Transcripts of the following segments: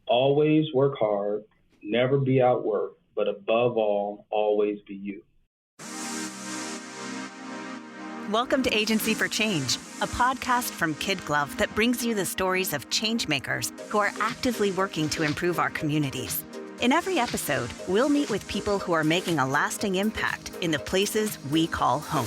Always work hard, never be outworked, but above all, always be you. Welcome to Agency for Change, a podcast from KidGlov that brings you the stories of changemakers who are actively working to improve our communities. In every episode, we'll meet with people who are making a lasting impact in the places we call home.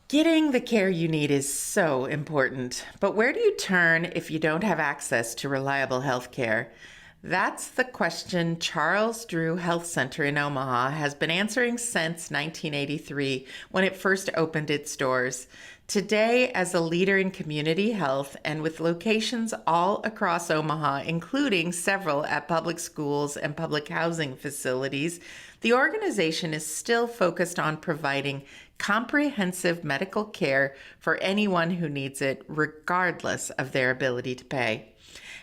Getting the care you need is so important, but where do you turn if you don't have access to reliable health care? That's the question Charles Drew Health Center in Omaha has been answering since 1983 when it first opened its doors. Today, as a leader in community health and with locations all across Omaha, including several at public schools and public housing facilities, the organization is still focused on providing comprehensive medical care for anyone who needs it, regardless of their ability to pay.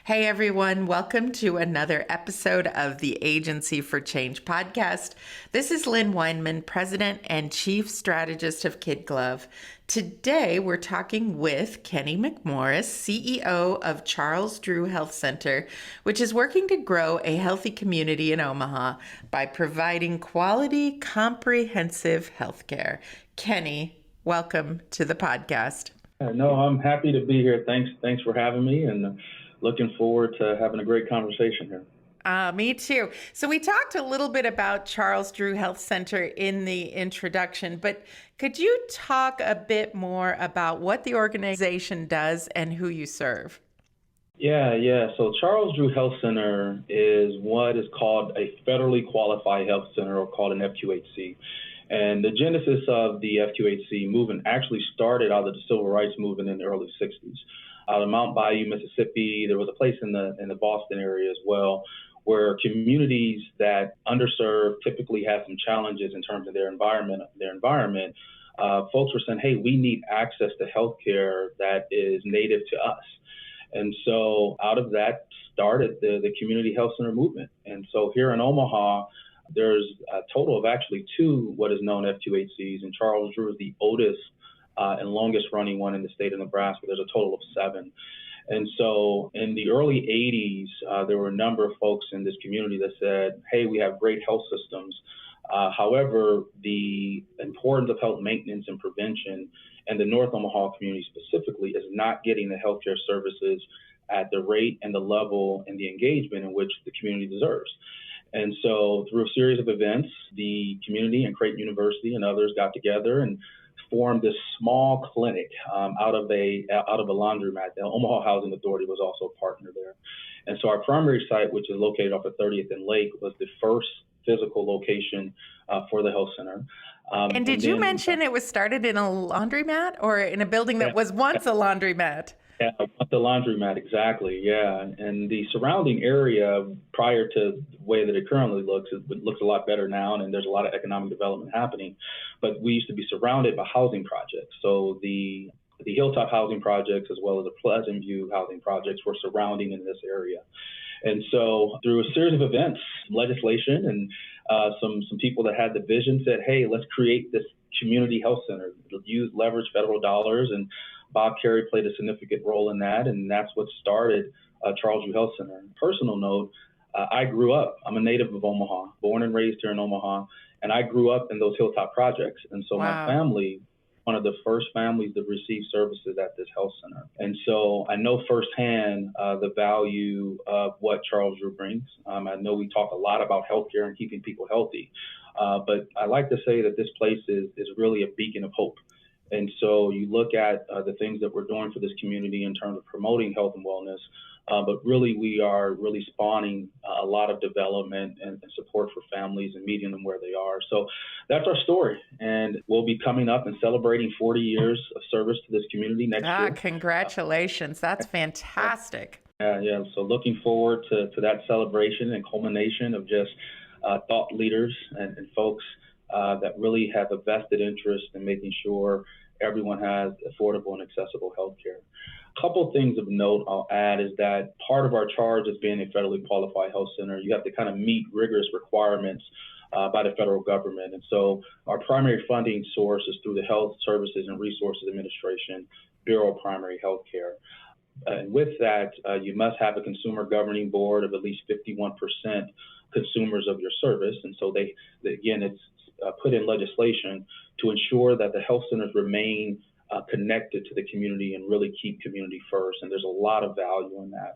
Hey everyone, welcome to another episode of the Agency for Change podcast. This is Lynn Weinman, President and Chief Strategist of KidGlov. Today we're talking with Kenny McMorris, CEO of Charles Drew Health Center, which is working to grow a healthy community in Omaha by providing quality, comprehensive health care. Kenny, welcome to the podcast. No, I'm happy to be here. Thanks for having me, and looking forward to having a great conversation here. Me too. So we talked a little bit about Charles Drew Health Center in the introduction, but could you talk a bit more about what the organization does and who you serve? Yeah. So Charles Drew Health Center is what is called a federally qualified health center, or called an FQHC. And the genesis of the FQHC movement actually started out of the civil rights movement in the early 60s. Out of Mount Bayou, Mississippi, there was a place in the Boston area as well, where communities that underserved typically have some challenges in terms of their environment. Folks were saying, hey, we need access to healthcare that is native to us. And so out of that started the community health center movement. And so here in Omaha, there's a total of actually two what is known FQHCs, and Charles Drew is the oldest and longest running one in the state of Nebraska. There's a total of 7. And so in the early 80s, there were a number of folks in this community that said, hey, we have great health systems. However, the importance of health maintenance and prevention and the North Omaha community specifically is not getting the healthcare services at the rate and the level and the engagement in which the community deserves. And so through a series of events, the community and Creighton University and others got together and formed this small clinic out of a laundromat. The Omaha Housing Authority was also a partner there. And so our primary site, which is located off of 30th and Lake, was the first physical location for the health center. And did you mention it was started in a laundromat, or in a building that was once a laundromat? Yeah, the laundromat, exactly. Yeah. And the surrounding area, prior to the way that it currently looks, it looks a lot better now, and there's a lot of economic development happening. But we used to be surrounded by housing projects. So the Hilltop housing projects, as well as the Pleasant View housing projects, were surrounding in this area. And so through a series of events, legislation, and some people that had the vision said, hey, let's create this community health center. Leverage federal dollars, and Bob Carey played a significant role in that, and that's what started Charles Drew Health Center. Personal note, I grew up, I'm a native of Omaha, born and raised here in Omaha, and I grew up in those Hilltop projects. And so Wow. My family, one of the first families to receive services at this health center. And so I know firsthand the value of what Charles Drew brings. I know we talk a lot about healthcare and keeping people healthy, but I like to say that this place is really a beacon of hope. And so you look at the things that we're doing for this community in terms of promoting health and wellness, but really we are really spawning a lot of development and support for families and meeting them where they are. So that's our story. And we'll be coming up and celebrating 40 years of service to this community next year. Congratulations. That's fantastic. Yeah. So looking forward to that celebration and culmination of just thought leaders and folks that really have a vested interest in making sure everyone has affordable and accessible health care. A couple of things of note I'll add is that part of our charge as being a federally qualified health center, you have to kind of meet rigorous requirements by the federal government. And so our primary funding source is through the Health Services and Resources Administration, Bureau of Primary Health Care. And with that, you must have a consumer governing board of at least 51% consumers of your service. And so again, it's put in legislation to ensure that the health centers remain connected to the community and really keep community first. And there's a lot of value in that.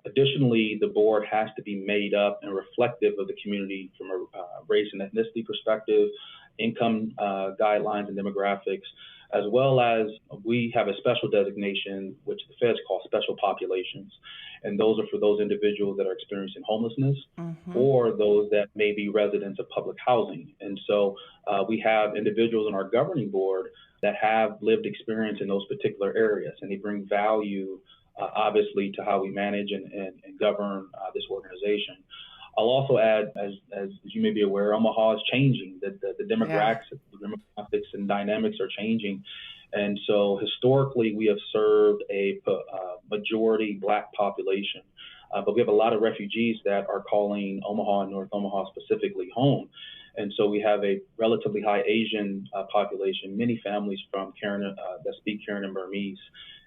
Additionally, the board has to be made up and reflective of the community from a race and ethnicity perspective, income guidelines and demographics, as well as we have a special designation, which the feds call special populations. And those are for those individuals that are experiencing homelessness or those that may be residents of public housing. And so we have individuals in our governing board that have lived experience in those particular areas, and they bring value, obviously, to how we manage and govern this organization. I'll also add, as you may be aware, Omaha is changing. The demographics and dynamics are changing. And so historically, we have served a majority Black population, but we have a lot of refugees that are calling Omaha and North Omaha specifically home. And so we have a relatively high Asian population, many families from Karen that speak Karen and Burmese.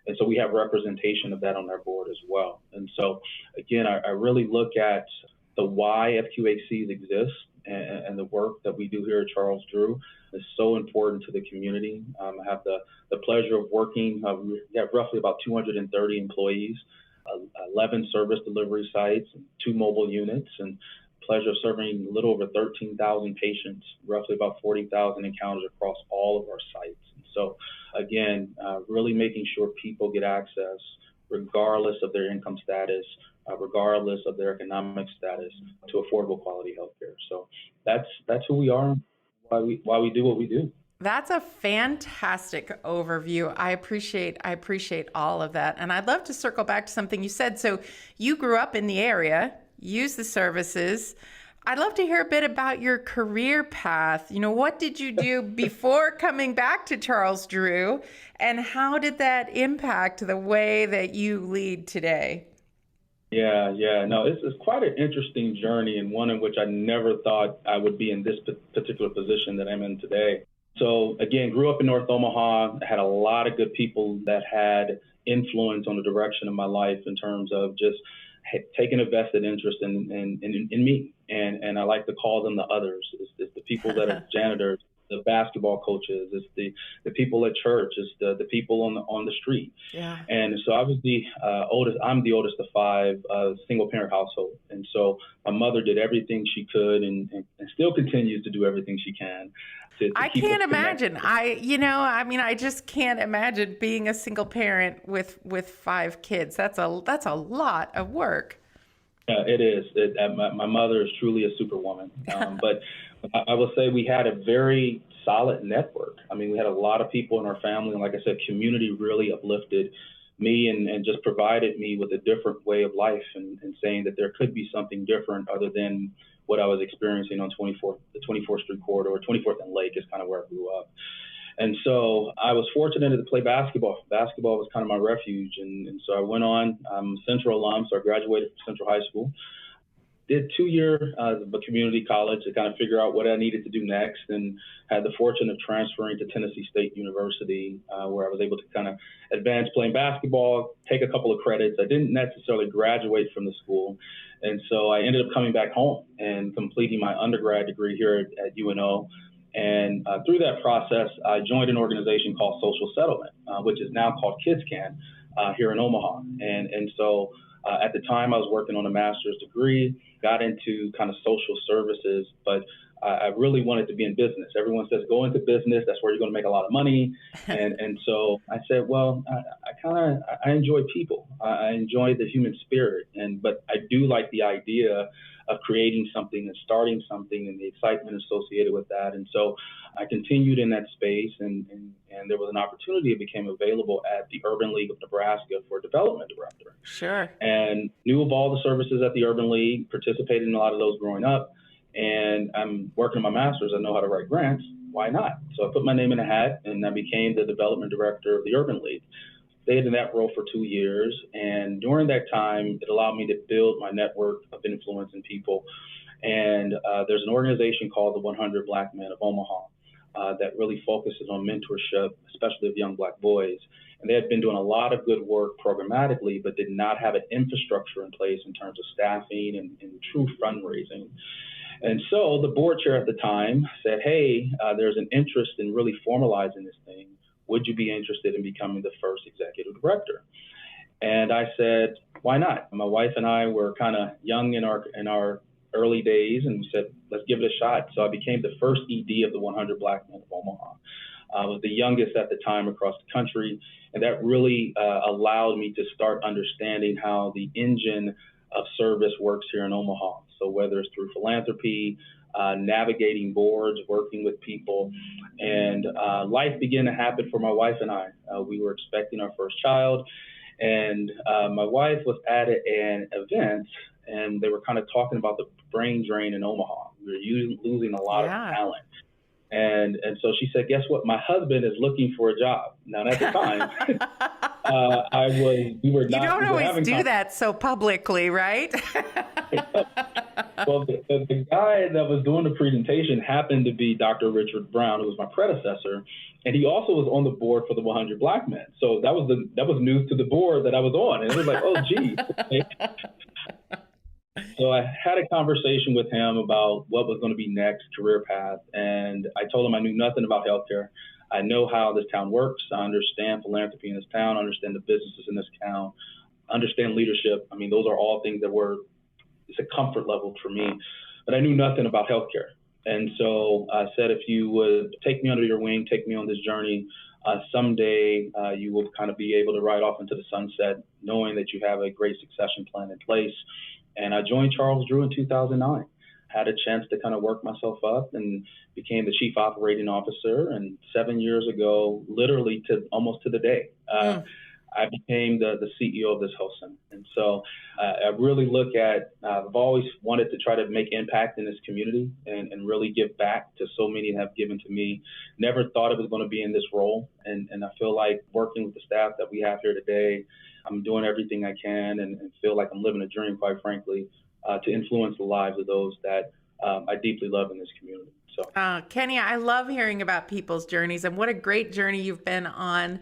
And so we have representation of that on our board as well. And so, again, I really look at the why FQHCs exist and the work that we do here at Charles Drew is so important to the community. I have the pleasure of working. We have roughly about 230 employees, 11 service delivery sites, and 2 mobile units, and pleasure of serving a little over 13,000 patients, roughly about 40,000 encounters across all of our sites. And so, again, really making sure people get access regardless of their income status, regardless of their economic status, to affordable quality health care. So that's who we are, why we do what we do. That's a fantastic overview. I appreciate all of that. And I'd love to circle back to something you said. So you grew up in the area, used the services. I'd love to hear a bit about your career path. What did you do before coming back to Charles Drew, and how did that impact the way that you lead today? Yeah. No, it's quite an interesting journey, and one in which I never thought I would be in this particular position that I'm in today. So again, grew up in North Omaha, had a lot of good people that had influence on the direction of my life in terms of just taking a vested interest in me. And I like to call them the others. It's the people that are janitors, the basketball coaches, it's the people at church, it's the people on the street. Yeah. And so I was I'm the oldest of 5, single parent household. And so my mother did everything she could and still continues to do everything she can. I can't imagine. I just can't imagine being a single parent with 5 kids. That's a lot of work. Yeah, it is. My mother is truly a superwoman. But I will say we had a very solid network. I mean, we had a lot of people in our family. And like I said, community really uplifted me and just provided me with a different way of life and saying that there could be something different other than what I was experiencing on the 24th Street corridor, 24th and Lake is kind of where I grew up. And so I was fortunate to play basketball. Basketball was kind of my refuge. And so I went on, I'm a Central alum, so I graduated from Central High School. Did 2 years of a community college to kind of figure out what I needed to do next, and had the fortune of transferring to Tennessee State University, where I was able to kind of advance playing basketball, take a couple of credits. I didn't necessarily graduate from the school. And so I ended up coming back home and completing my undergrad degree here at UNO. And through that process, I joined an organization called Social Settlement, which is now called KidGlov here in Omaha. And so at the time, I was working on a master's degree, got into kind of social services, but I really wanted to be in business. Everyone says, go into business. That's where you're going to make a lot of money. And so I said, well, I enjoy people. I enjoy the human spirit. But I do like the idea of creating something and starting something and the excitement associated with that. And so I continued in that space, and there was an opportunity that became available at the Urban League of Nebraska for a development director. Sure. And knew of all the services at the Urban League, participated in a lot of those growing up. And I'm working on my master's. I know how to write grants. Why not? So I put my name in a hat, and I became the development director of the Urban League. Stayed in that role for 2 years. And during that time, it allowed me to build my network of influence and people. And there's an organization called the 100 Black Men of Omaha that really focuses on mentorship, especially of young Black boys. And they had been doing a lot of good work programmatically, but did not have an infrastructure in place in terms of staffing and true fundraising. And so the board chair at the time said, hey, there's an interest in really formalizing this thing. Would you be interested in becoming the first executive director? And I said, why not? My wife and I were kind of young in our early days, and we said, let's give it a shot. So I became the first ED of the 100 Black Men of Omaha. I was the youngest at the time across the country, and that really allowed me to start understanding how the engine of service works here in Omaha. So whether it's through philanthropy, navigating boards, working with people, and life began to happen for my wife and I. We were expecting our first child, and my wife was at an event, and they were kind of talking about the brain drain in Omaha. We were losing a lot of talent. And so she said, guess what? My husband is looking for a job. Now, at the time, we were not. You don't always do that so publicly, right? Well, the guy that was doing the presentation happened to be Dr. Richard Brown, who was my predecessor. And he also was on the board for the 100 Black Men. So that was news to the board that I was on. And it was like, oh, gee. So I had a conversation with him about what was going to be next, career path. And I told him I knew nothing about healthcare. I know how this town works. I understand philanthropy in this town, understand the businesses in this town, understand leadership. I mean, those are all things it's a comfort level for me. But I knew nothing about healthcare. And so I said, if you would take me under your wing, take me on this journey, someday you will kind of be able to ride off into the sunset, knowing that you have a great succession plan in place. And I joined Charles Drew in 2009, had a chance to kind of work myself up and became the chief operating officer. And 7 years ago, literally almost to the day, I became the CEO of this health center. And so I really look at, I've always wanted to try to make impact in this community and really give back to so many that have given to me. Never thought it was going to be in this role. And I feel like working with the staff that we have here today, I'm doing everything I can and feel like I'm living a dream, quite frankly, to influence the lives of those that I deeply love in this community. So, Kenny, I love hearing about people's journeys, and what a great journey you've been on.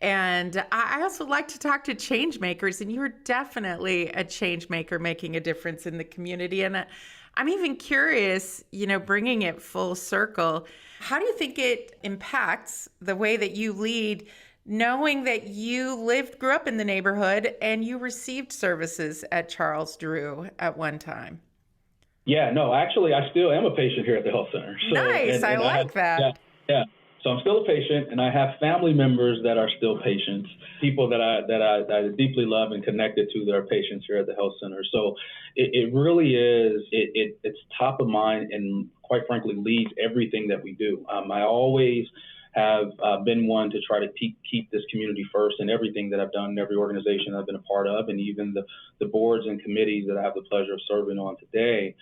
And I also like to talk to change makers, and you're definitely a change maker making a difference in the community. And I'm even curious, bringing it full circle, how do you think it impacts the way that you lead, knowing that you grew up in the neighborhood and you received services at Charles Drew at one time? Yeah, no, actually, I still am a patient here at the health center. So, nice, I like that. Yeah. So I'm still a patient, and I have family members that are still patients, people that I deeply love and connected to that are patients here at the health center. So it really is, it's top of mind and quite frankly leads everything that we do. I always have been one to try to keep this community first in everything that I've done, in every organization I've been a part of, and even the boards and committees that I have the pleasure of serving on today.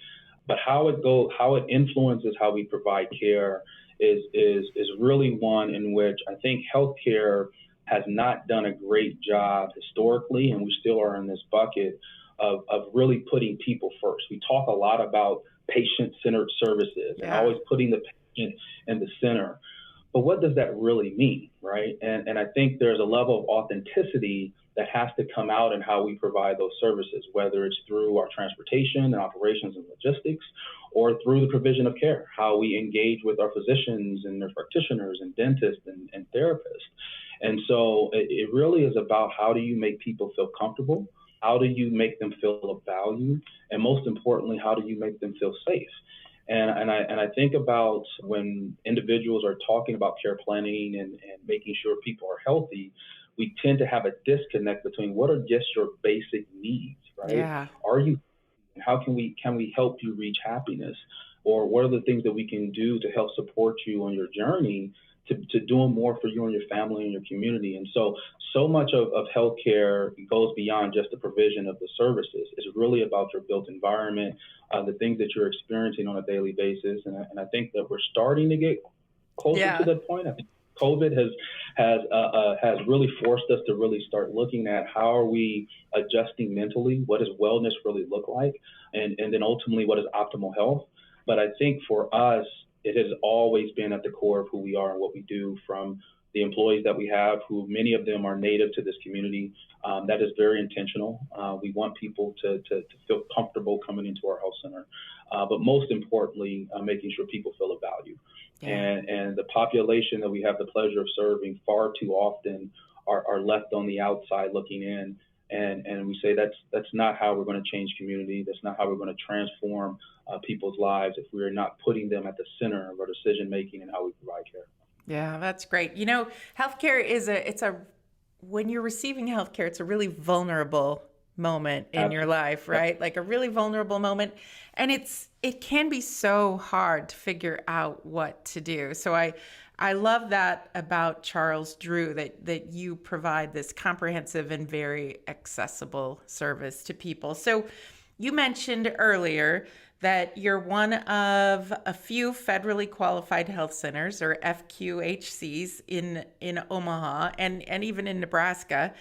But how it influences how we provide care is really one in which I think healthcare has not done a great job historically, and we still are in this bucket of really putting people first. We talk a lot about patient-centered services and always putting the patient in the center. But what does that really mean, right? And I think there's a level of authenticity that has to come out in how we provide those services, whether it's through our transportation and operations and logistics, or through the provision of care, how we engage with our physicians and nurse practitioners and dentists and therapists. And so it really is about how do you make people feel comfortable? How do you make them feel of value? And most importantly, how do you make them feel safe? And I think about when individuals are talking about care planning and making sure people are healthy, we tend to have a disconnect between what are just your basic needs, right? Yeah. Are you, how can we help you reach happiness? Or what are the things that we can do to help support you on your journey to doing more for you and your family and your community? And so much of healthcare goes beyond just the provision of the services. It's really about your built environment, the things that you're experiencing on a daily basis. And I think that we're starting to get closer to that point. I think COVID has really forced us to really start looking at how are we adjusting mentally, what does wellness really look like, and then ultimately what is optimal health. But I think for us, it has always been at the core of who we are and what we do, from the employees that we have, who many of them are native to this community. That is very intentional. We want people to feel comfortable coming into our health center, but most importantly, making sure people feel a value. Yeah. And the population that we have the pleasure of serving far too often are left on the outside looking in. And we say that's not how we're going to change community. That's not how we're going to transform people's lives if we're not putting them at the center of our decision making and how we provide care. Yeah, that's great. You know, healthcare when you're receiving healthcare, it's a really vulnerable moment in your life, right? Like a really vulnerable moment. And it can be so hard to figure out what to do. So I love that about Charles Drew, that you provide this comprehensive and very accessible service to people. So you mentioned earlier that you're one of a few federally qualified health centers, or FQHCs, in Omaha and even in Nebraska.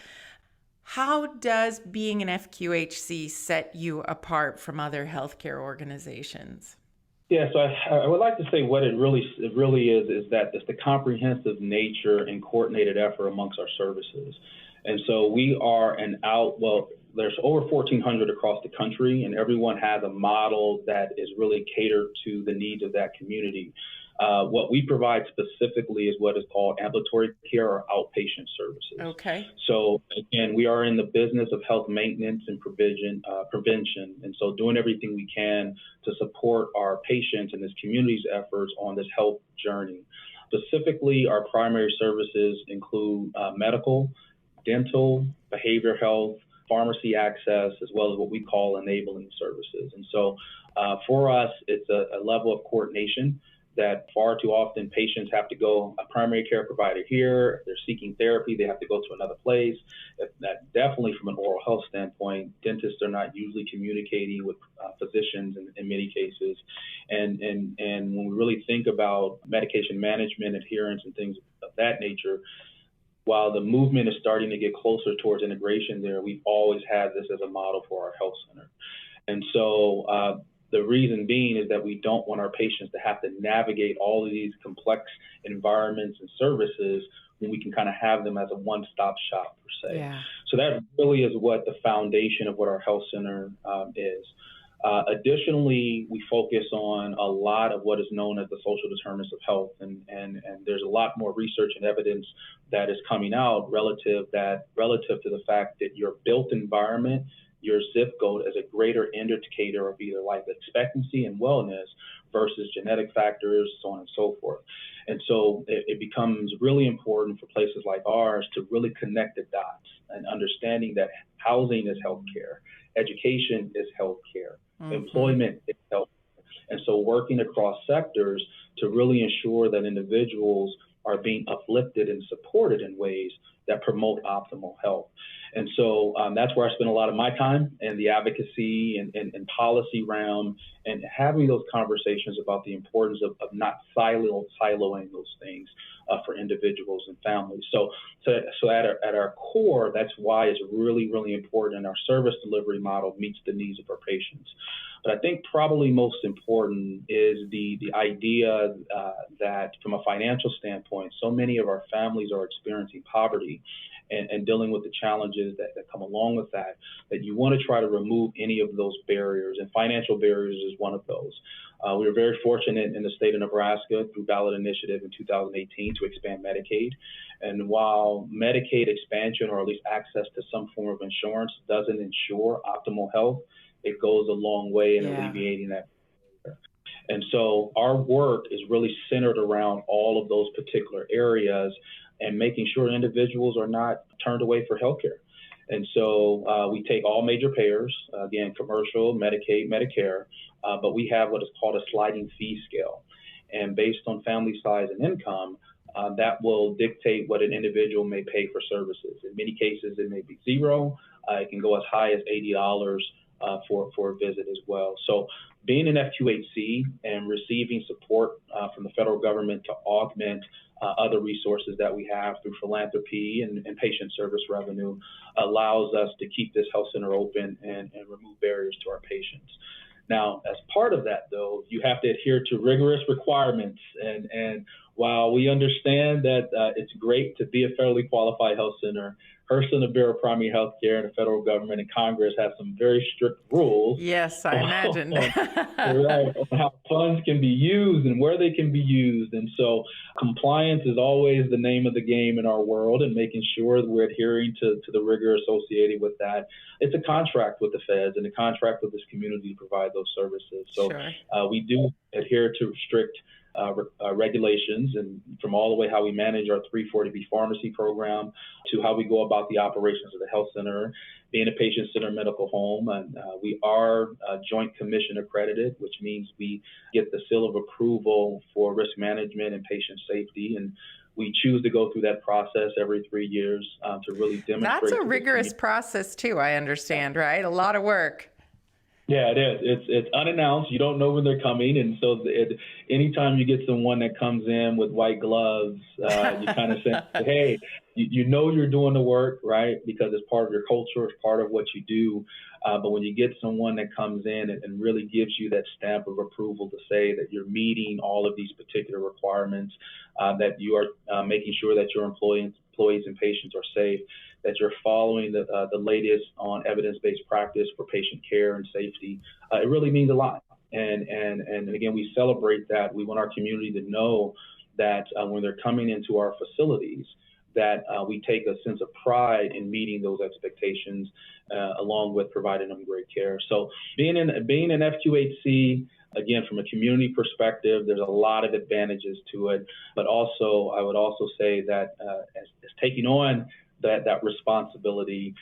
How does being an FQHC set you apart from other healthcare organizations? Yeah, so I would like to say what it really is that it's the comprehensive nature and coordinated effort amongst our services. And so we are there's over 1,400 across the country, and everyone has a model that is really catered to the needs of that community. What we provide specifically is what is called ambulatory care or outpatient services. Okay. So again, we are in the business of health maintenance and prevention, and so doing everything we can to support our patients and this community's efforts on this health journey. Specifically, our primary services include medical, dental, behavioral health, pharmacy access, as well as what we call enabling services. And so for us, it's a level of coordination that far too often patients have to go a primary care provider here. If they're seeking therapy, they have to go to another place. That definitely from an oral health standpoint, dentists are not usually communicating with physicians in many cases. And when we really think about medication management, adherence, and things of that nature, while the movement is starting to get closer towards integration there, we've always had this as a model for our health center. And so the reason being is that we don't want our patients to have to navigate all of these complex environments and services when we can kind of have them as a one-stop shop, per se. Yeah. So that really is what the foundation of what our health center is. Additionally, we focus on a lot of what is known as the social determinants of health, and there's a lot more research and evidence that is coming out relative to the fact that your built environment, your zip code, is a greater indicator of either life expectancy and wellness versus genetic factors, so on and so forth. And so it becomes really important for places like ours to really connect the dots and understanding that housing is healthcare, education is healthcare, employment is healthcare. And so working across sectors to really ensure that individuals are being uplifted and supported in ways that promote optimal health. And so that's where I spend a lot of my time, and the advocacy and policy realm, and having those conversations about the importance of not siloing those things for individuals and families. So at our core, that's why it's really, really important, and our service delivery model meets the needs of our patients. But I think probably most important is the idea that from a financial standpoint, so many of our families are experiencing poverty and dealing with the challenges that come along with that you want to try to remove any of those barriers, and financial barriers is one of those. We were very fortunate in the state of Nebraska through ballot initiative in 2018 to expand Medicaid. And while Medicaid expansion, or at least access to some form of insurance, doesn't ensure optimal health, it goes a long way in alleviating that. And so our work is really centered around all of those particular areas and making sure individuals are not turned away for healthcare. And so we take all major payers, again, commercial, Medicaid, Medicare, but we have what is called a sliding fee scale. And based on family size and income, that will dictate what an individual may pay for services. In many cases, it may be zero. It can go as high as $80 for a visit as well. So being an FQHC and receiving support from the federal government to augment other resources that we have through philanthropy and patient service revenue allows us to keep this health center open and remove barriers to our patients. Now, as part of that, though, you have to adhere to rigorous requirements. And while we understand that it's great to be a federally qualified health center, HRSA and the Bureau of Primary Health Care and the federal government and Congress have some very strict rules. Yes, I imagine. Right, on how funds can be used and where they can be used. And so compliance is always the name of the game in our world, and making sure that we're adhering to the rigor associated with that. It's a contract with the feds and a contract with this community to provide those services. So sure. We do adhere to strict regulations, and from all the way how we manage our 340B pharmacy program to how we go about the operations of the health center, being a patient-centered medical home. And we are Joint Commission accredited, which means we get the seal of approval for risk management and patient safety. And we choose to go through that process every 3 years to really demonstrate. That's a rigorous process too, I understand, right? A lot of work. Yeah, it is. It's unannounced. You don't know when they're coming. And so anytime you get someone that comes in with white gloves, you kind of say, hey, you know you're doing the work, right? Because it's part of your culture, it's part of what you do. But when you get someone that comes in and really gives you that stamp of approval to say that you're meeting all of these particular requirements, that you are making sure that your employees and patients are safe, that you're following the latest on evidence-based practice for patient care and safety, it really means a lot. And again, we celebrate that. We want our community to know that when they're coming into our facilities, that we take a sense of pride in meeting those expectations, along with providing them great care. So being an FQHC, again, from a community perspective, there's a lot of advantages to it. But also, I would also say that as taking on that responsibility,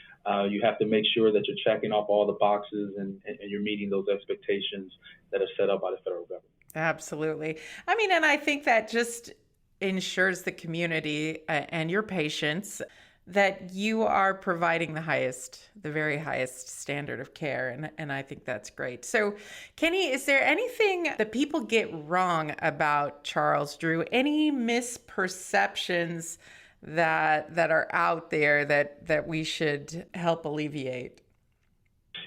you have to make sure that you're checking off all the boxes and you're meeting those expectations that are set up by the federal government. Absolutely. I mean, and I think that just ensures the community and your patients that you are providing the very highest standard of care. And I think that's great. So, Kenny, is there anything that people get wrong about Charles Drew? Any misperceptions that are out there that we should help alleviate?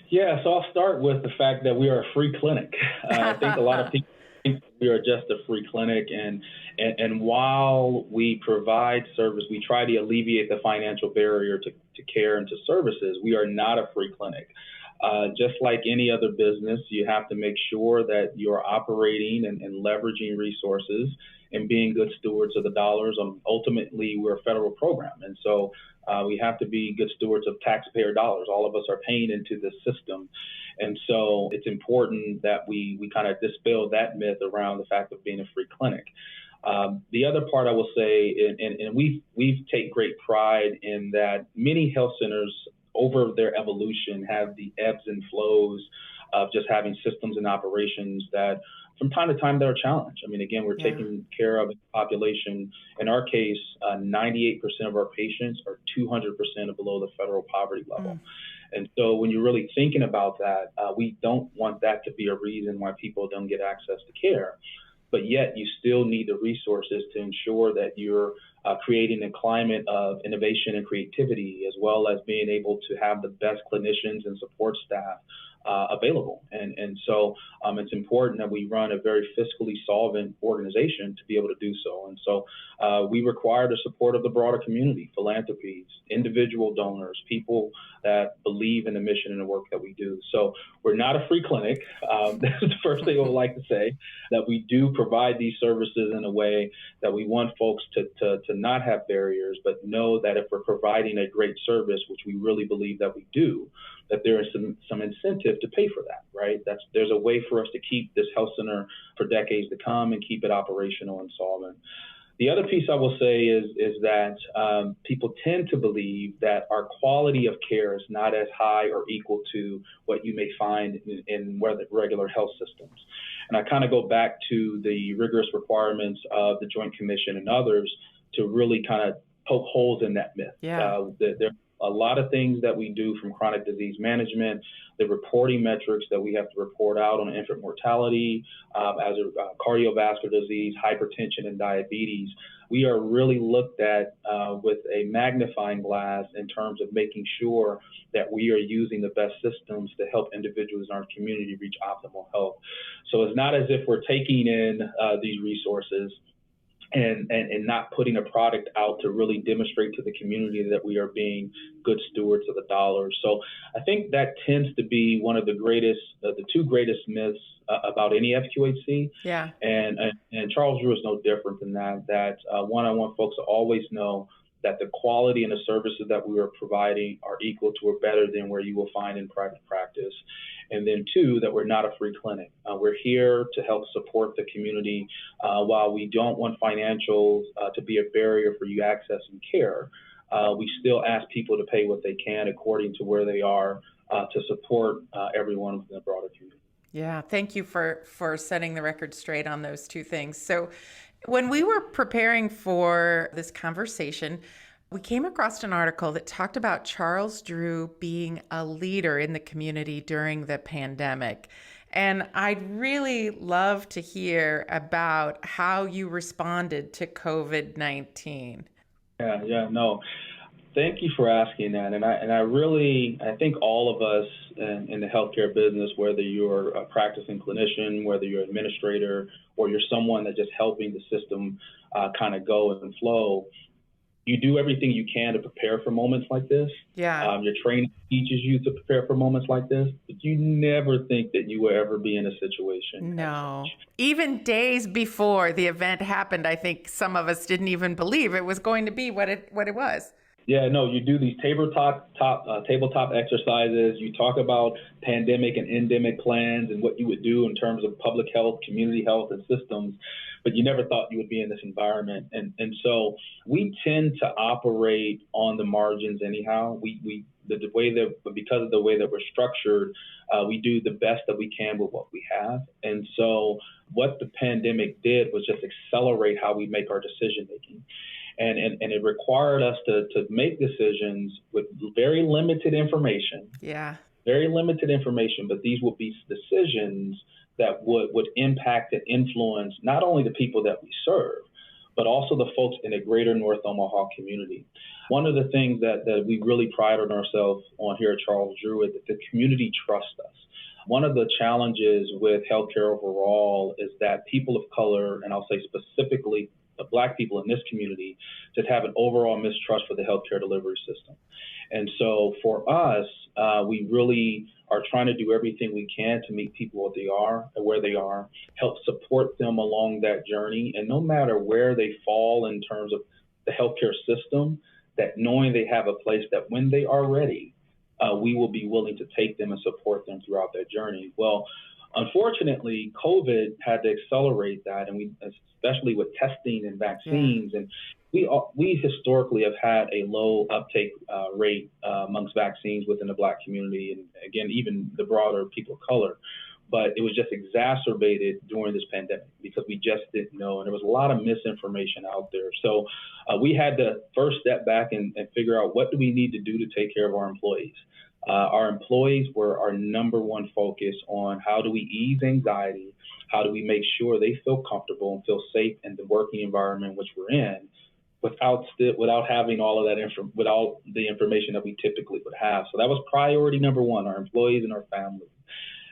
Yeah, so I'll start with the fact that we are a free clinic. I think a lot of people think we are just a free clinic, and while we provide service, we try to alleviate the financial barrier to care and to services. We are not a free clinic. Just like any other business, you have to make sure that you're operating and leveraging resources and being good stewards of the dollars. Ultimately, we're a federal program, and so we have to be good stewards of taxpayer dollars. All of us are paying into this system. And so it's important that we kind of dispel that myth around the fact of being a free clinic. The other part I will say, and we take great pride in that many health centers over their evolution have the ebbs and flows of just having systems and operations that from time to time they're a challenge. I mean, again, we're taking care of the population. In our case, 98% of our patients are 200% below the federal poverty level. And so when you're really thinking about that, we don't want that to be a reason why people don't get access to care. But yet you still need the resources to ensure that you're creating a climate of innovation and creativity, as well as being able to have the best clinicians and support staff available. And so it's important that we run a very fiscally solvent organization to be able to do so. And so we require the support of the broader community, philanthropies, individual donors, people that believe in the mission and the work that we do. So we're not a free clinic. That's the first thing I would like to say, that we do provide these services in a way that we want folks to not have barriers, but know that if we're providing a great service, which we really believe that we do, that there is some incentive to pay for that, right? There's a way for us to keep this health center for decades to come and keep it operational and solvent. The other piece I will say is that people tend to believe that our quality of care is not as high or equal to what you may find in regular health systems. And I kind of go back to the rigorous requirements of the Joint Commission and others to really kind of poke holes in that myth. Yeah. There are A lot of things that we do, from chronic disease management, the reporting metrics that we have to report out on infant mortality, as a cardiovascular disease, hypertension, and diabetes, we are really looked at with a magnifying glass in terms of making sure that we are using the best systems to help individuals in our community reach optimal health. So it's not as if we're taking in these resources and not putting a product out to really demonstrate to the community that we are being good stewards of the dollars. So I think that tends to be one of the two greatest myths about any FQHC. Yeah. And Charles Drew is no different than that. One, I want folks to always know that the quality and the services that we are providing are equal to or better than where you will find in private practice. And then two, that we're not a free clinic. We're here to help support the community. While we don't want financials to be a barrier for you accessing care, we still ask people to pay what they can according to where they are to support everyone within the broader community. Yeah, thank you for setting the record straight on those two things. So when we were preparing for this conversation, we came across an article that talked about Charles Drew being a leader in the community during the pandemic. And I'd really love to hear about how you responded to COVID-19. No. Thank you for asking that. And I think all of us in the healthcare business, whether you're a practicing clinician, whether you're an administrator, or you're someone that's just helping the system kind of go and flow, you do everything you can to prepare for moments like this. Yeah. Your training teaches you to prepare for moments like this, but you never think that you will ever be in a situation. No. Even days before the event happened, I think some of us didn't even believe it was going to be what it was. Yeah, no, you do these tabletop exercises. You talk about pandemic and endemic plans and what you would do in terms of public health, community health, and systems, but you never thought you would be in this environment. And so we tend to operate on the margins anyhow. Because of the way that we're structured, we do the best that we can with what we have. And so what the pandemic did was just accelerate how we make our decision making. And it required us to make decisions with very limited information. Yeah. Very limited information, but these would be decisions that would impact and influence not only the people that we serve, but also the folks in the greater North Omaha community. One of the things that we really pride on ourselves on here at Charles Drew is that the community trusts us. One of the challenges with healthcare overall is that people of color, and I'll say specifically the Black people in this community, just have an overall mistrust for the healthcare delivery system. And so for us, we really are trying to do everything we can to meet people what they are and where they are, help support them along that journey. And no matter where they fall in terms of the healthcare system, that knowing they have a place that when they are ready, we will be willing to take them and support them throughout that journey. Well, unfortunately, COVID had to accelerate that, and especially with testing and vaccines. And we historically have had a low uptake rate amongst vaccines within the Black community, and again, even the broader people of color. But it was just exacerbated during this pandemic because we just didn't know, and there was a lot of misinformation out there. So we had to first step back and figure out what do we need to do to take care of our employees. Our employees were our number one focus on how do we ease anxiety, how do we make sure they feel comfortable and feel safe in the working environment which we're in, without having all of that without the information that we typically would have. So that was priority number one, our employees and our families.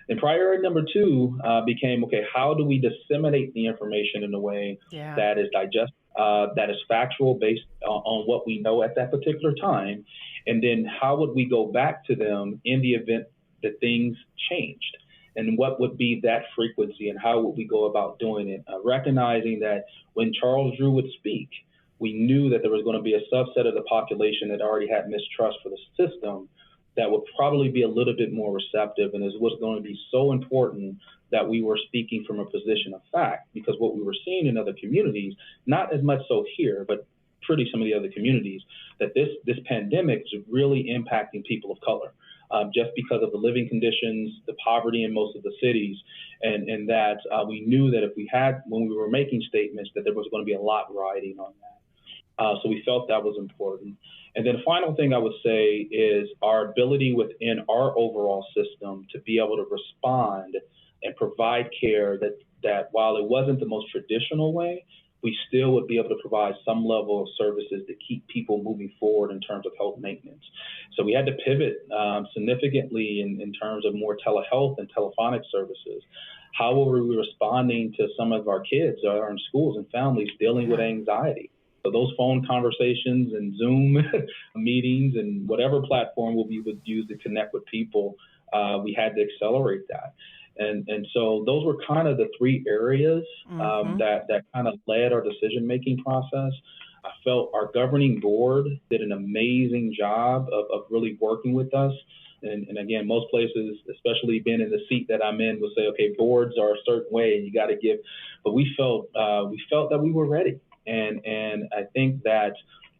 And priority number two became, okay, how do we disseminate the information in a way that is that is factual based on what we know at that particular time? And then how would we go back to them in the event that things changed? And what would be that frequency and how would we go about doing it? Recognizing that when Charles Drew would speak, we knew that there was going to be a subset of the population that already had mistrust for the system that would probably be a little bit more receptive. And it was going to be so important that we were speaking from a position of fact, because what we were seeing in other communities, not as much so here, but pretty some of the other communities, that this pandemic is really impacting people of color, just because of the living conditions, the poverty in most of the cities, and that we knew that when we were making statements, that there was going to be a lot riding on that. So we felt that was important. And then the final thing I would say is our ability within our overall system to be able to respond and provide care that while it wasn't the most traditional way, we still would be able to provide some level of services to keep people moving forward in terms of health maintenance. So we had to pivot significantly in terms of more telehealth and telephonic services. How were we responding to some of our kids that are in schools and families dealing with anxiety? So those phone conversations and Zoom meetings and whatever platform we would use to connect with people, we had to accelerate that. And so those were kind of the three areas that kind of led our decision-making process. I felt our governing board did an amazing job of really working with us. And again, most places, especially being in the seat that I'm in, will say, okay, boards are a certain way and you got to give. But we felt that we were ready. And I think that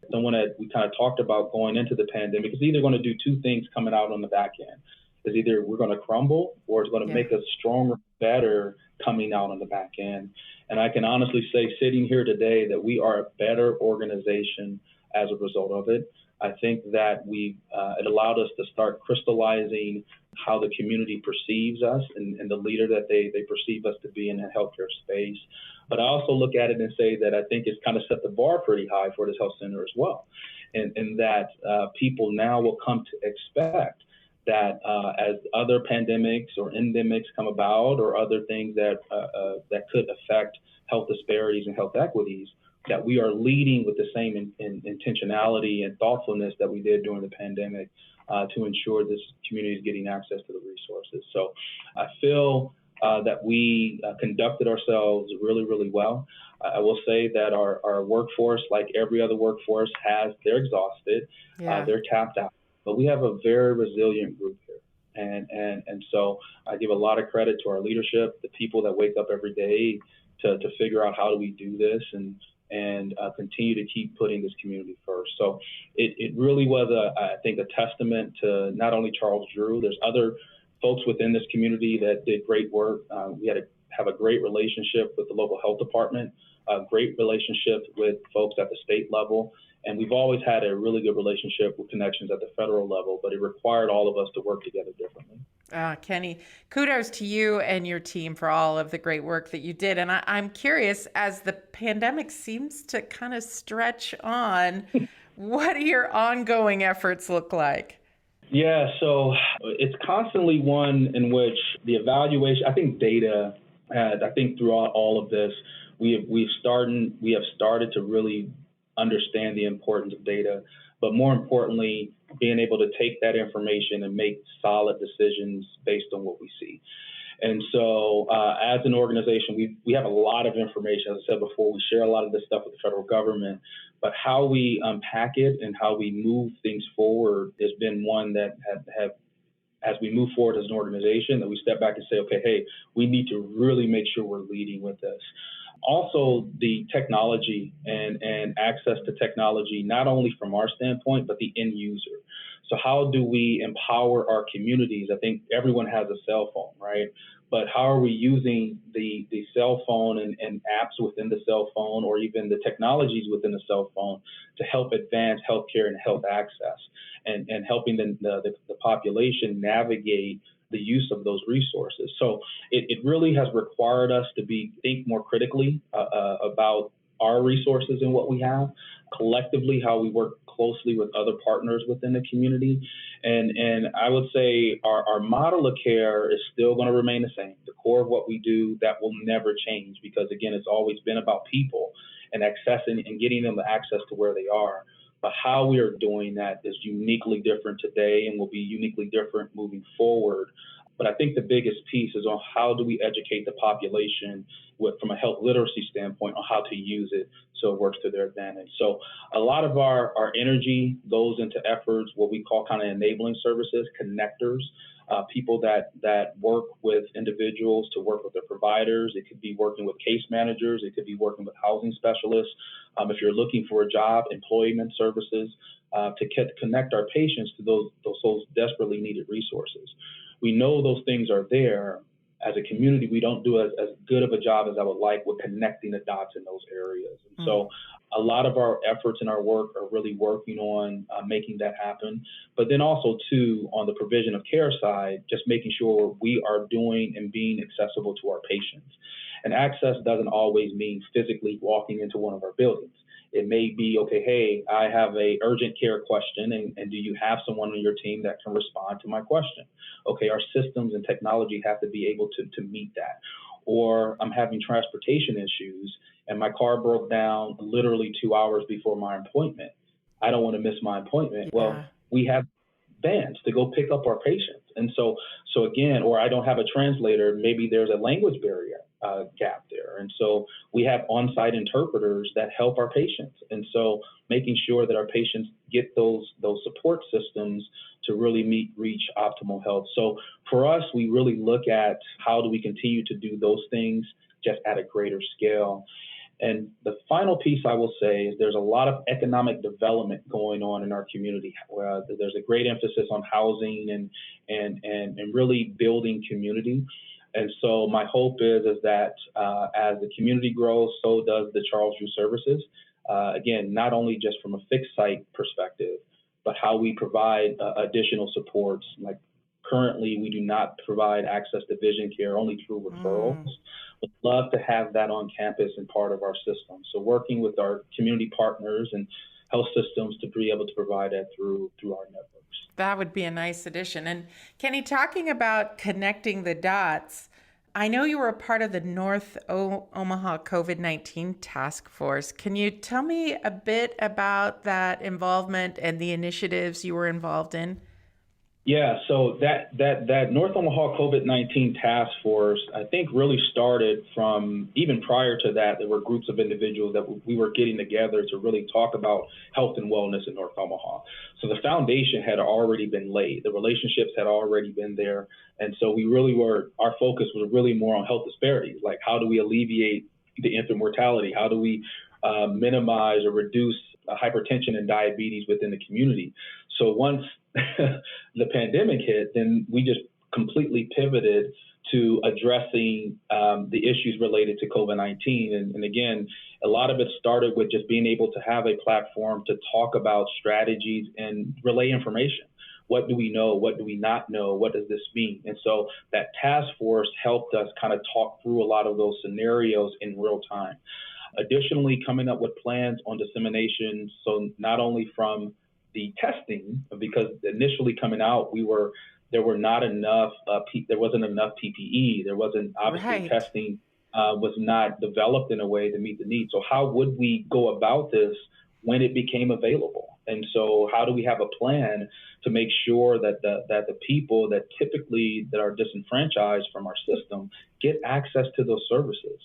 the one that we kind of talked about going into the pandemic is either going to do two things coming out on the back end. Is either we're going to crumble or it's going to make us stronger, better coming out on the back end. And I can honestly say, sitting here today, that we are a better organization as a result of it. I think that it allowed us to start crystallizing how the community perceives us and the leader that they perceive us to be in the healthcare space. But I also look at it and say that I think it's kind of set the bar pretty high for this health center as well. And that people now will come to expect that as other pandemics or endemics come about or other things that could affect health disparities and health equities, that we are leading with the same intentionality and thoughtfulness that we did during the pandemic to ensure this community is getting access to the resources. So I feel that we conducted ourselves really, really well. I will say that our workforce, like every other workforce, they're exhausted, they're tapped out. But we have a very resilient group here. And so I give a lot of credit to our leadership, the people that wake up every day to figure out how do we do this and continue to keep putting this community first. So it really was, I think, a testament to not only Charles Drew. There's other folks within this community that did great work. We had to have a great relationship with the local health department, a great relationship with folks at the state level. And we've always had a really good relationship with connections at the federal level, but it required all of us to work together differently. Kenny, kudos to you and your team for all of the great work that you did. And I'm curious, as the pandemic seems to kind of stretch on, what do your ongoing efforts look like? Yeah, so it's constantly one in which the evaluation, I think data, I think throughout all of this, we have started to really understand the importance of data, but more importantly, being able to take that information and make solid decisions based on what we see. And so as an organization, we have a lot of information. As I said before, we share a lot of this stuff with the federal government, but how we unpack it and how we move things forward has been one that have as we move forward as an organization, that we step back and say, okay, hey, we need to really make sure we're leading with this. Also, the technology and access to technology, not only from our standpoint, but the end user. So how do we empower our communities? I think everyone has a cell phone, right? But how are we using the cell phone and apps within the cell phone, or even the technologies within the cell phone, to help advance healthcare and health access and helping the population navigate the use of those resources? So it really has required us to think more critically about our resources and what we have, collectively how we work closely with other partners within the community. And I would say our model of care is still going to remain the same. The core of what we do, that will never change, because again, it's always been about people and accessing and getting them the access to where they are. But how we are doing that is uniquely different today and will be uniquely different moving forward. But I think the biggest piece is on how do we educate the population from a health literacy standpoint on how to use it so it works to their advantage. So a lot of our energy goes into efforts, what we call kind of enabling services, connectors, people that work with individuals to work with their providers. It could be working with case managers. It could be working with housing specialists. If you're looking for a job, employment services, to connect our patients to those desperately needed resources. We know those things are there, as a community, we don't do as good of a job as I would like with connecting the dots in those areas. And so a lot of our efforts and our work are really working on making that happen. But then also, too, on the provision of care side, just making sure we are doing and being accessible to our patients. And access doesn't always mean physically walking into one of our buildings. It may be, okay, hey, I have a urgent care question, and do you have someone on your team that can respond to my question? Okay, our systems and technology have to be able to meet that. Or I'm having transportation issues, and my car broke down literally 2 hours before my appointment. I don't want to miss my appointment. Yeah. Well, we have vans to go pick up our patients. And so again, or I don't have a translator, maybe there's a language barrier gap there. And so we have on-site interpreters that help our patients. And so making sure that our patients get those support systems to really reach optimal health. So for us, we really look at how do we continue to do those things just at a greater scale. And the final piece I will say is there's a lot of economic development going on in our community. There's a great emphasis on housing and really building community. And so my hope is that as the community grows, so does the Charles Drew services. Again, not only just from a fixed site perspective, but how we provide additional supports. Like currently, we do not provide access to vision care, only through referrals. Would love to have that on campus and part of our system. So working with our community partners and health systems to be able to provide that through our networks. That would be a nice addition. And Kenny, talking about connecting the dots, I know you were a part of the North Omaha COVID-19 task force. Can you tell me a bit about that involvement and the initiatives you were involved in? Yeah, so that North Omaha COVID-19 task force, I think really started from even prior to that. There were groups of individuals that we were getting together to really talk about health and wellness in North Omaha. So the foundation had already been laid. The relationships had already been there. And so our focus was really more on health disparities, like how do we alleviate the infant mortality? How do we minimize or reduce hypertension and diabetes within the community? So once the pandemic hit, then we just completely pivoted to addressing the issues related to COVID-19. And again, a lot of it started with just being able to have a platform to talk about strategies and relay information. What do we know? What do we not know? What does this mean? And so that task force helped us kind of talk through a lot of those scenarios in real time. Additionally, coming up with plans on dissemination, so not only from the testing, because initially coming out, there wasn't enough PPE. There wasn't, obviously, testing was not developed in a way to meet the needs. So how would we go about this when it became available? And so how do we have a plan to make sure that the people that typically that are disenfranchised from our system get access to those services?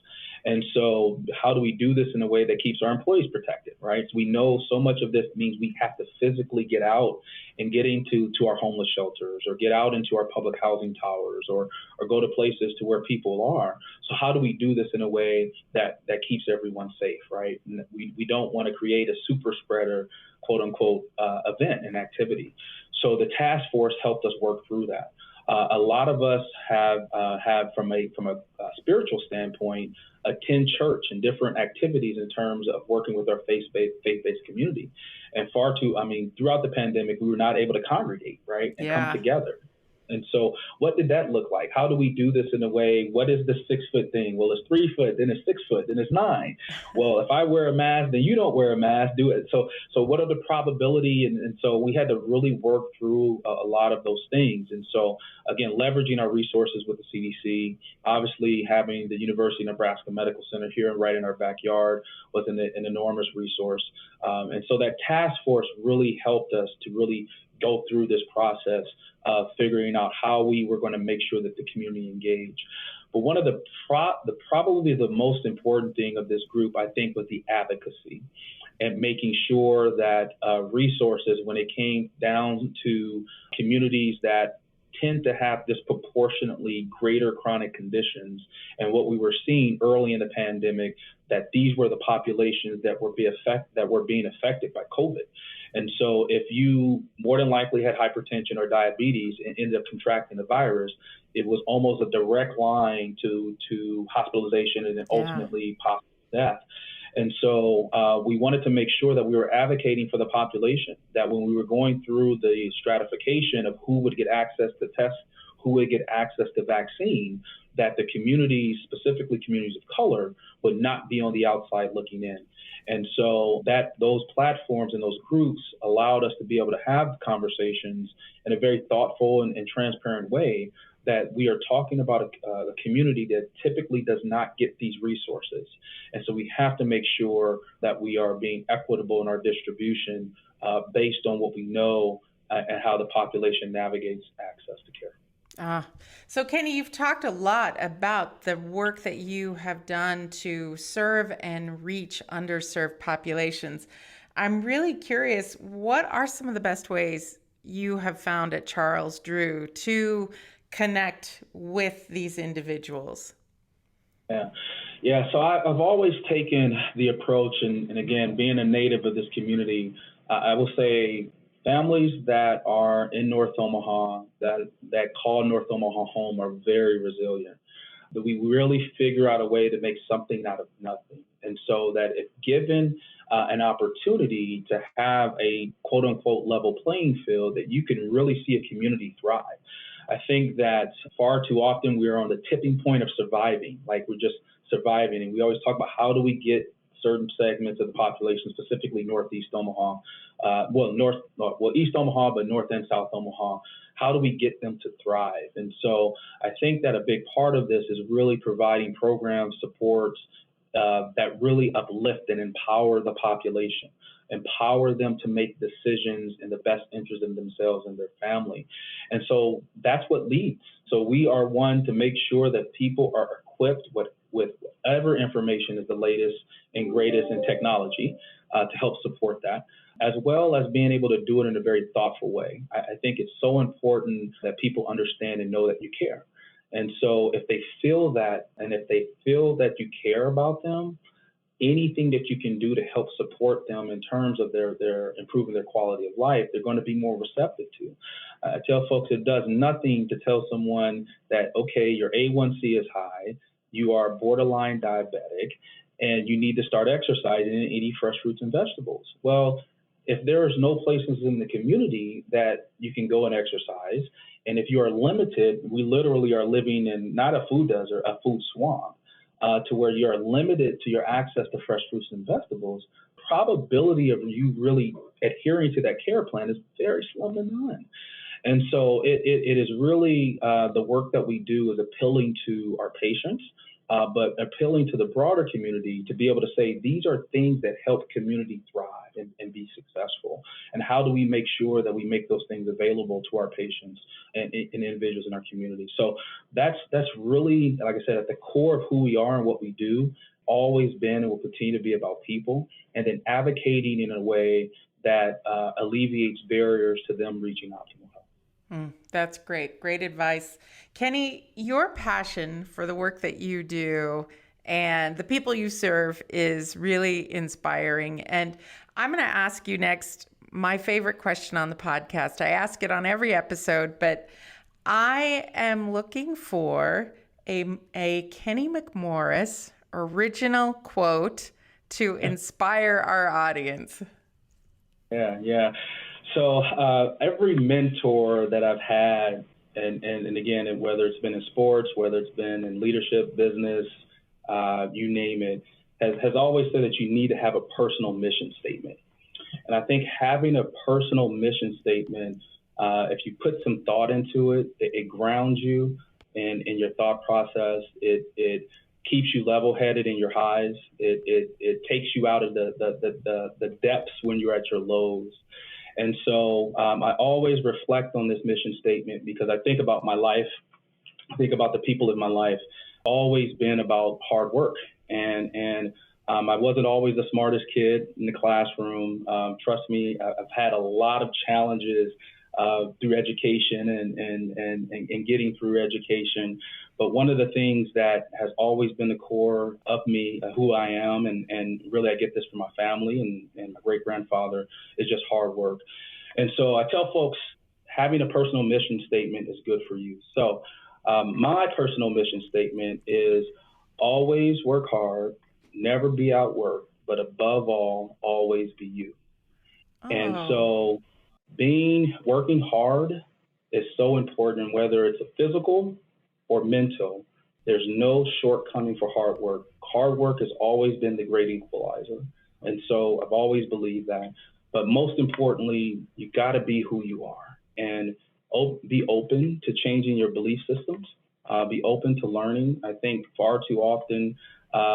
And so how do we do this in a way that keeps our employees protected, right? So we know so much of this means we have to physically get out and get into our homeless shelters or get out into our public housing towers or go to places to where people are. So how do we do this in a way that keeps everyone safe, right? And we don't want to create a super spreader, quote unquote, event and activity. So the task force helped us work through that. A lot of us have from a spiritual standpoint, attend church and different activities in terms of working with our faith-based community. And throughout the pandemic, we were not able to congregate, right, and come together. And so what did that look like? How do we do this in a way? What is the 6 foot thing? Well, it's 3 foot, then it's 6 foot, then it's 9. Well, if I wear a mask, then you don't wear a mask, do it. So what are the probability? And so we had to really work through a lot of those things. And so, again, leveraging our resources with the CDC, obviously having the University of Nebraska Medical Center here right in our backyard was an enormous resource. And so that task force really helped us to really go through this process of figuring out how we were going to make sure that the community engaged. But one of probably the most important thing of this group, I think, was the advocacy and making sure that resources, when it came down to communities that tend to have disproportionately greater chronic conditions, and what we were seeing early in the pandemic, that these were the populations that were being affected by COVID. And so if you more than likely had hypertension or diabetes and ended up contracting the virus, it was almost a direct line to hospitalization and then ultimately possible death. And so we wanted to make sure that we were advocating for the population, that when we were going through the stratification of who would get access to tests, who would get access to vaccine, that the communities, specifically communities of color, would not be on the outside looking in. And so that those platforms and those groups allowed us to be able to have conversations in a very thoughtful and transparent way, that we are talking about a community that typically does not get these resources. And so we have to make sure that we are being equitable in our distribution based on what we know and how the population navigates access to care. So Kenny, you've talked a lot about the work that you have done to serve and reach underserved populations. I'm really curious, what are some of the best ways you have found at Charles Drew to connect with these individuals? Yeah. So I've always taken the approach, and again, being a native of this community, I will say families that are in North Omaha, that call North Omaha home, are very resilient. That we really figure out a way to make something out of nothing. And so that if given an opportunity to have a quote unquote level playing field, that you can really see a community thrive. I think that far too often we are on the tipping point of surviving, like we're just surviving. And we always talk about how do we get certain segments of the population, specifically Northeast Omaha, East Omaha, but North and South Omaha, how do we get them to thrive? And so I think that a big part of this is really providing programs, supports that really uplift and empower the population, empower them to make decisions in the best interest of themselves and their family. And so that's what leads. So we are one to make sure that people are equipped with whatever information is the latest and greatest in technology to help support that, as well as being able to do it in a very thoughtful way. I think it's so important that people understand and know that you care. And so if they feel that, and if they feel that you care about them, anything that you can do to help support them in terms of their improving their quality of life, they're going to be more receptive to. I tell folks it does nothing to tell someone that, okay, your A1C is high, you are borderline diabetic, and you need to start exercising and eating fresh fruits and vegetables. Well, if there is no places in the community that you can go and exercise, and if you are limited, we literally are living in not a food desert, a food swamp, to where you are limited to your access to fresh fruits and vegetables, probability of you really adhering to that care plan is very slim to none. And so it is really the work that we do is appealing to our patients, but appealing to the broader community to be able to say, these are things that help community thrive and be successful. And how do we make sure that we make those things available to our patients and individuals in our community? So that's really, like I said, at the core of who we are and what we do, always been and will continue to be about people, and then advocating in a way that alleviates barriers to them reaching optimal health. That's great. Great advice. Kenny, your passion for the work that you do and the people you serve is really inspiring. And I'm going to ask you next my favorite question on the podcast. I ask it on every episode, but I am looking for a Kenny McMorris original quote to inspire our audience. Yeah. So every mentor that I've had, and again, whether it's been in sports, whether it's been in leadership, business, you name it, has always said that you need to have a personal mission statement. And I think having a personal mission statement, if you put some thought into it, it grounds you in your thought process. It keeps you level-headed in your highs. It takes you out of the depths when you're at your lows. And so I always reflect on this mission statement because I think about my life, I think about the people in my life, always been about hard work. And I wasn't always the smartest kid in the classroom. Trust me, I've had a lot of challenges through education and getting through education. But one of the things that has always been the core of me, who I am, and really I get this from my family and my great-grandfather, is just hard work. And so I tell folks, having a personal mission statement is good for you. So My personal mission statement is always work hard, never be outworked, but above all, always be you. And Oh, so working hard is so important, whether it's a physical or mental. There's no shortcoming for hard work. Hard work has always been the great equalizer. And so I've always believed that. But most importantly, you got to be who you are and be open to changing your belief systems, be open to learning. I think far too often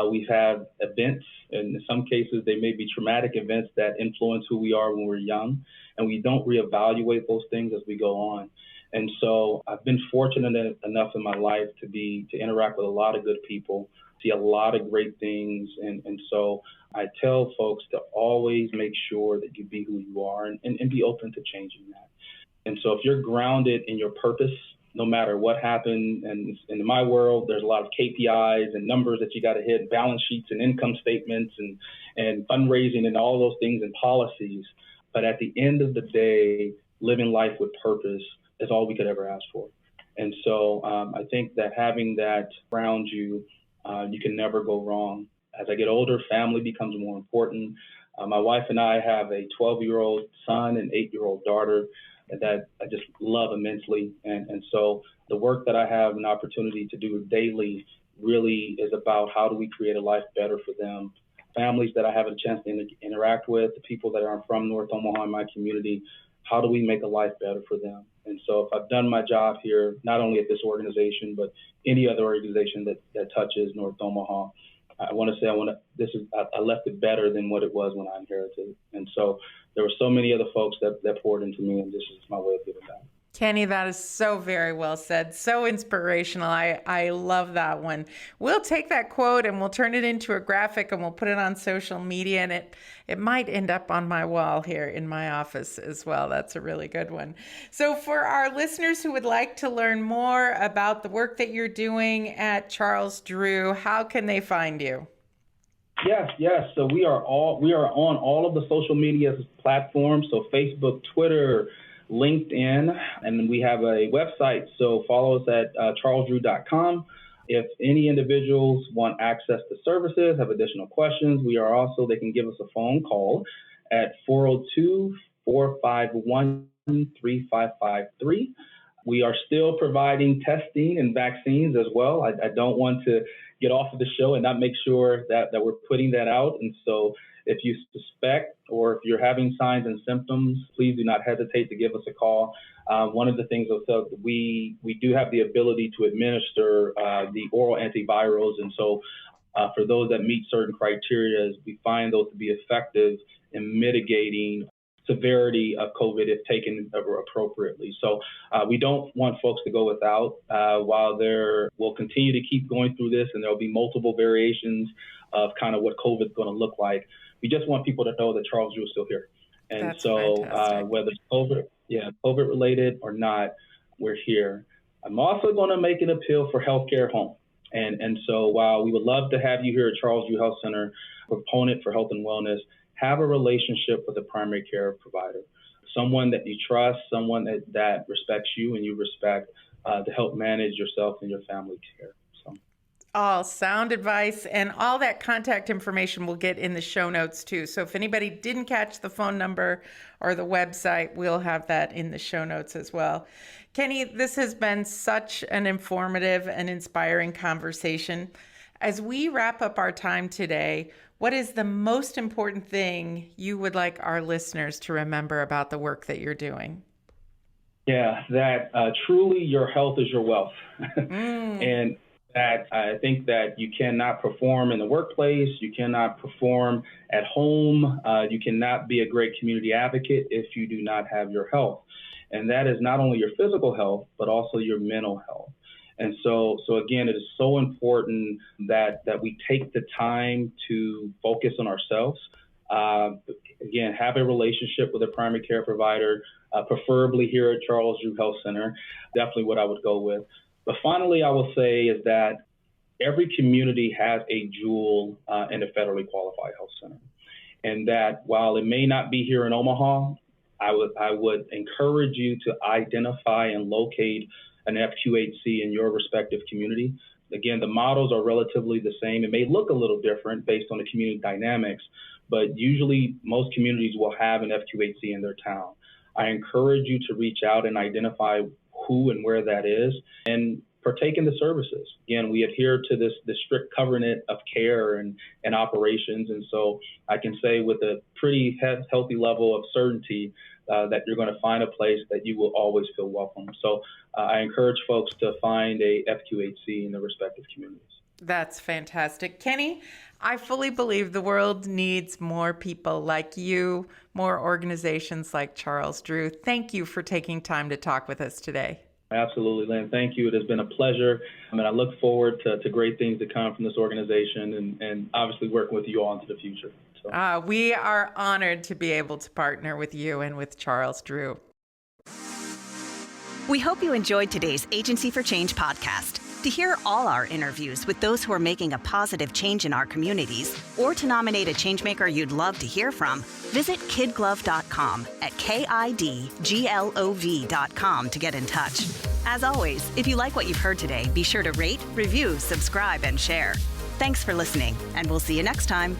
we've had events, and in some cases, they may be traumatic events that influence who we are when we're young, and we don't reevaluate those things as we go on. And so I've been fortunate enough in my life to interact with a lot of good people, see a lot of great things. And so I tell folks to always make sure that you be who you are and be open to changing that. And so if you're grounded in your purpose, no matter what happened, and in my world, there's a lot of KPIs and numbers that you got to hit, balance sheets and income statements and fundraising and all those things and policies. But at the end of the day, living life with purpose is all we could ever ask for. And so I think that having that around you, you can never go wrong. As I get older, family becomes more important. My wife and I have a 12-year-old son and 8-year-old daughter that I just love immensely. And so the work that I have an opportunity to do daily really is about how do we create a life better for them. Families that I have a chance to interact with, the people that are from North Omaha in my community, how do we make a life better for them? And so if I've done my job here, not only at this organization, but any other organization that touches North Omaha, I want to say I left it better than what it was when I inherited. And so there were so many other folks that poured into me, and this is my way of giving back. Kenny, that is so very well said. So inspirational. I love that one. We'll take that quote and we'll turn it into a graphic and we'll put it on social media, and it might end up on my wall here in my office as well. That's a really good one. So for our listeners who would like to learn more about the work that you're doing at Charles Drew, how can they find you? Yes. So we are on all of the social media platforms. So Facebook, Twitter, LinkedIn, and we have a website. So follow us at charlesdrew.com. If any individuals want access to services, have additional questions, they can give us a phone call at 402-451-3553. We are still providing testing and vaccines as well. I don't want to get off of the show and not make sure that we're putting that out. And so if you suspect or if you're having signs and symptoms, please do not hesitate to give us a call. One of the things we do have the ability to administer the oral antivirals. And so for those that meet certain criteria, we find those to be effective in mitigating severity of COVID if taken appropriately. So we don't want folks to go without while we'll continue to keep going through this, and there'll be multiple variations of kind of what COVID is going to look like. We just want people to know that Charles Drew is still here. And That's so fantastic. whether it's COVID related or not, we're here. I'm also going to make an appeal for healthcare home. And so while we would love to have you here at Charles Drew Health Center, proponent for health and wellness, have a relationship with a primary care provider, someone that you trust, someone that respects you and you respect to help manage yourself and your family care. So. All sound advice, and all that contact information we'll get in the show notes too. So if anybody didn't catch the phone number or the website, we'll have that in the show notes as well. Kenny, this has been such an informative and inspiring conversation. As we wrap up our time today, what is the most important thing you would like our listeners to remember about the work that you're doing? Yeah, that truly your health is your wealth. And that I think that you cannot perform in the workplace, you cannot perform at home, you cannot be a great community advocate if you do not have your health. And that is not only your physical health, but also your mental health. And so again, it is so important that we take the time to focus on ourselves. Again, have a relationship with a primary care provider, preferably here at Charles Drew Health Center, definitely what I would go with. But finally, I will say is that every community has a jewel in a federally qualified health center. And that while it may not be here in Omaha, I would encourage you to identify and locate an FQHC in your respective community. Again, the models are relatively the same. It may look a little different based on the community dynamics, but usually most communities will have an FQHC in their town. I encourage you to reach out and identify who and where that is and partake in the services. Again, we adhere to this strict covenant of care and operations. And so I can say with a pretty healthy level of certainty that you're going to find a place that you will always feel welcome. So I encourage folks to find a FQHC in their respective communities. That's fantastic. Kenny, I fully believe the world needs more people like you, more organizations like Charles Drew. Thank you for taking time to talk with us today. Absolutely, Lynn. Thank you. It has been a pleasure. And I look forward to great things to come from this organization and obviously working with you all into the future. So. We are honored to be able to partner with you and with Charles Drew. We hope you enjoyed today's Agency for Change podcast. To hear all our interviews with those who are making a positive change in our communities, or to nominate a changemaker you'd love to hear from, visit KidGlov.com at KidGlov.com to get in touch. As always, if you like what you've heard today, be sure to rate, review, subscribe, and share. Thanks for listening, and we'll see you next time.